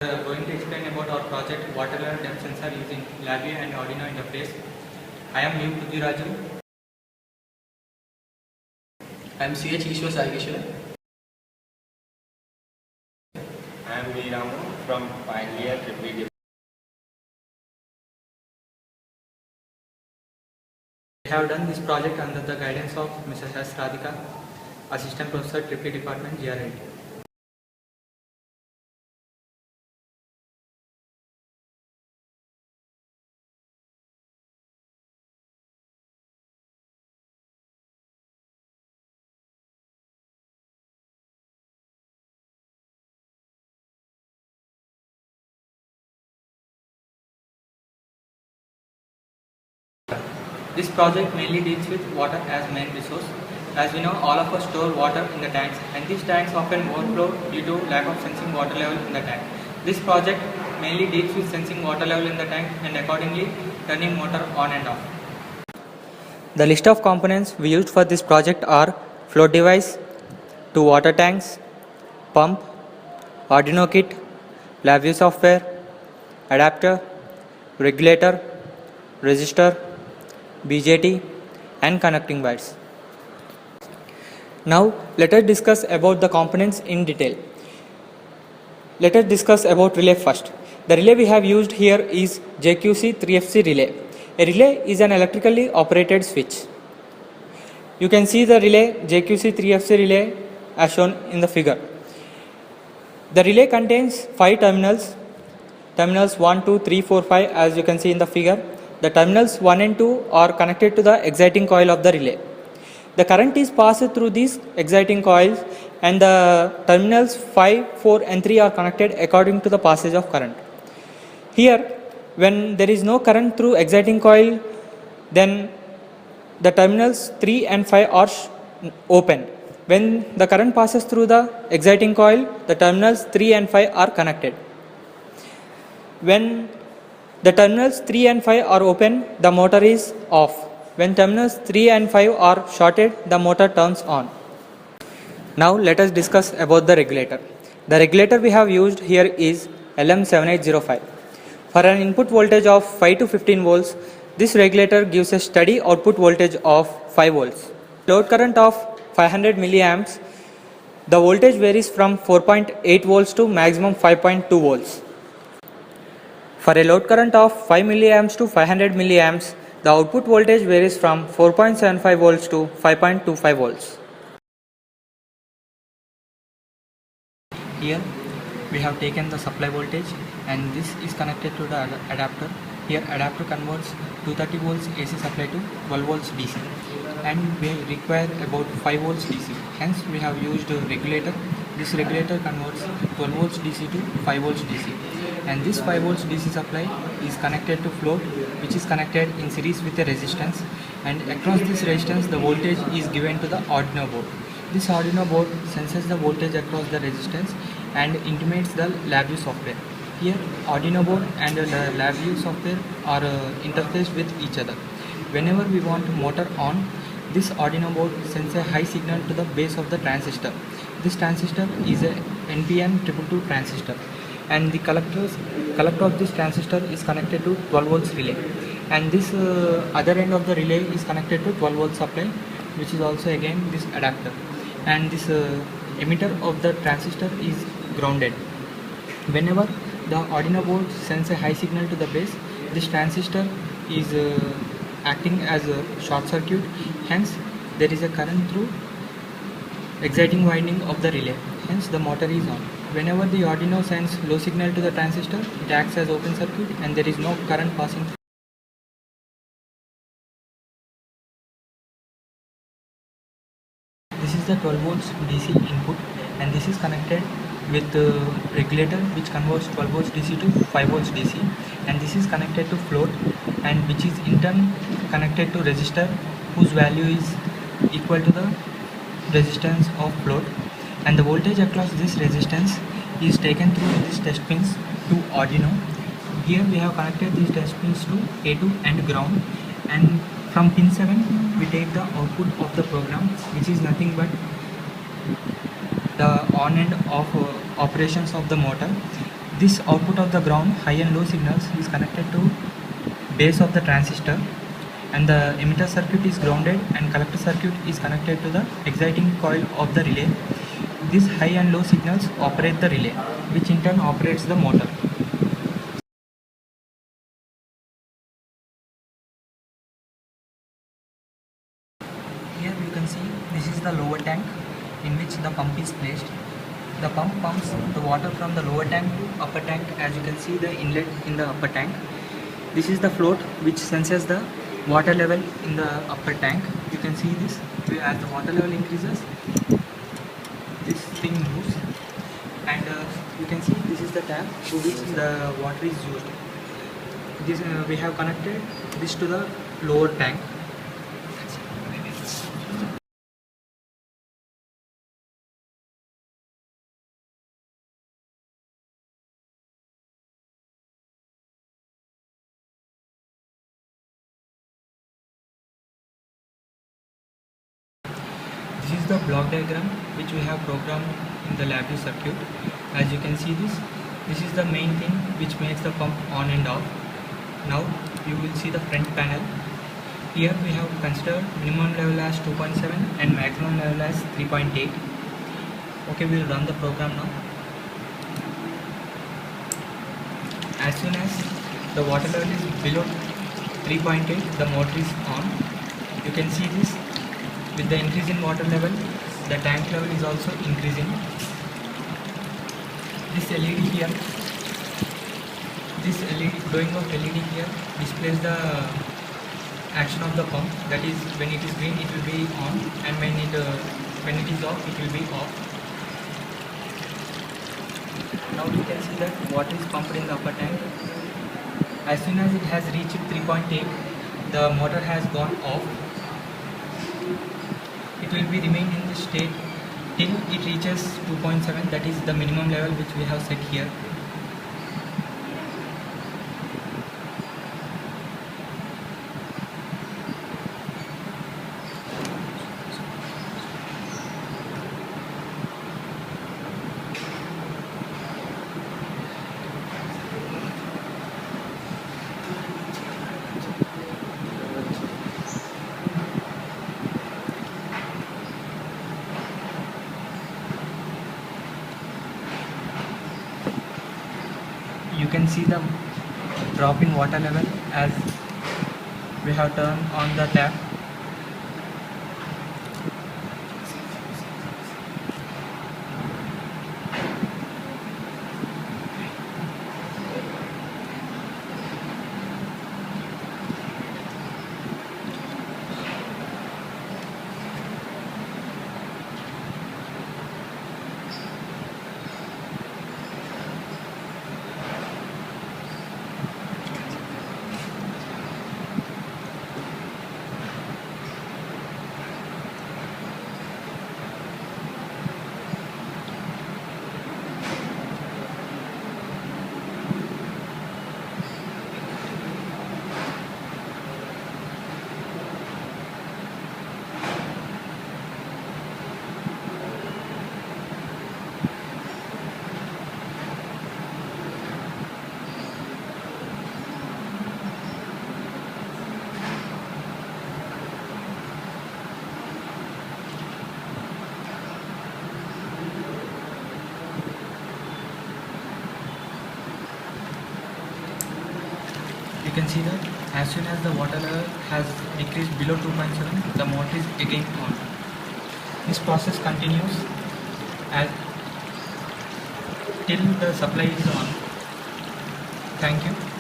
We are going to explain about our project water level depth sensor using LabVIEW and Arduino interface. I am U. Pudhiraju. I am CH Ishwar Saigeshwar. I am V. Ramu from Pioneer Tripoli. We have done this project under the guidance of Mrs. S. Radhika, Assistant Professor, Tripoli Department, GRIT. This project mainly deals with water as main resource. As we know, all of us store water in the tanks, and these tanks often overflow due to lack of sensing water level in the tank. This project mainly deals with sensing water level in the tank and accordingly turning motor on and off. The list of components we used for this project are float device, 2 water tanks, pump, Arduino kit, LabVIEW software, adapter, regulator, resistor, BJT and connecting wires. Now let us discuss about the components in detail. Let us discuss about relay first. The relay we have used here is JQC 3FC relay. A relay is an electrically operated switch. You can see the relay JQC 3FC relay as shown in the figure. The relay contains 5 terminals. Terminals 1, 2, 3, 4, 5 as you can see in the figure. The terminals 1 and 2 are connected to the exciting coil of the relay. The current is passed through these exciting coils and the terminals 5, 4 and 3 are connected according to the passage of current. Here, when there is no current through exciting coil, then the terminals 3 and 5 are open. When the current passes through the exciting coil, the terminals 3 and 5 are connected. When the terminals 3 and 5 are open, the motor is off. When terminals 3 and 5 are shorted, the motor turns on. Now let us discuss about the regulator. The regulator we have used here is LM7805. For an input voltage of 5 to 15 volts, this regulator gives a steady output voltage of 5 volts. Load current of 500 milliamps, the voltage varies from 4.8 volts to maximum 5.2 volts. For a load current of 5 milliamps to 500 milliamps, the output voltage varies from 4.75 volts to 5.25 volts. Here we have taken the supply voltage and this is connected to the adapter. Here adapter converts 230 volts AC supply to 12 volts DC and we require about 5 volts DC. Hence we have used a regulator. This regulator converts 12 volts DC to 5 volts DC. And this 5 volts DC supply is connected to float which is connected in series with a resistance, and across this resistance the voltage is given to the Arduino board. This Arduino board senses the voltage across the resistance and intimates the LabVIEW software. Here Arduino board and the LabVIEW software are interfaced with each other. Whenever we want motor on, this Arduino board sends a high signal to the base of the transistor. This transistor is a NPN 222 transistor, and the collector of this transistor is connected to 12 volts relay, and this other end of the relay is connected to 12 volt supply, which is also again this adapter, and this emitter of the transistor is grounded. Whenever the Arduino board sends a high signal to the base, this transistor is acting as a short circuit, hence there is a current through exciting winding of the relay, hence the motor is on. Whenever the Arduino sends low signal to the transistor, it acts as open circuit and there is no current passing through. This is the 12 volts DC input and this is connected with the regulator which converts 12 volts DC to 5 volts DC, and this is connected to float and which is in turn connected to resistor whose value is equal to the resistance of float, and the voltage across this resistance is taken through these test pins to Arduino. Here we have connected these test pins to A2 and ground, and from pin 7 we take the output of the program which is nothing but the on and off operations of the motor. This output of the ground high and low signals is connected to base of the transistor, and the emitter circuit is grounded and collector circuit is connected to the exciting coil of the relay. These high and low signals operate the relay, which in turn operates the motor. Here you can see this is the lower tank in which the pump is placed. The pump pumps the water from the lower tank to upper tank. As you can see the inlet in the upper tank. This is the float which senses the water level in the upper tank. You can see this. As the water level increases, this thing moves, and you can see this is the tap through which the water is used. This we have connected this to the lower tank. This is the block diagram which we have programmed in the LabVIEW circuit. As you can see this is the main thing which makes the pump on and off. Now you will see the front panel. Here we have considered minimum level as 2.7 and maximum level as 3.8. Okay, we will run the program now. As soon as the water level is below 3.8, the motor is on. You can see this. With the increase in water level, the tank level is also increasing. This LED here, this LED, glowing of LED here displays the action of the pump. That is, when it is green, it will be on, and when it is off, it will be off. Now you can see that water is pumped in the upper tank. As soon as it has reached 3.8, the motor has gone off. It will be remain in this state till it reaches 2.7, that is the minimum level which we have set here. You can see the drop in water level as we have turned on the tap. You can see that as soon as the water level has decreased below 2.7, the motor is again on. This process continues as till the supply is on. Thank you.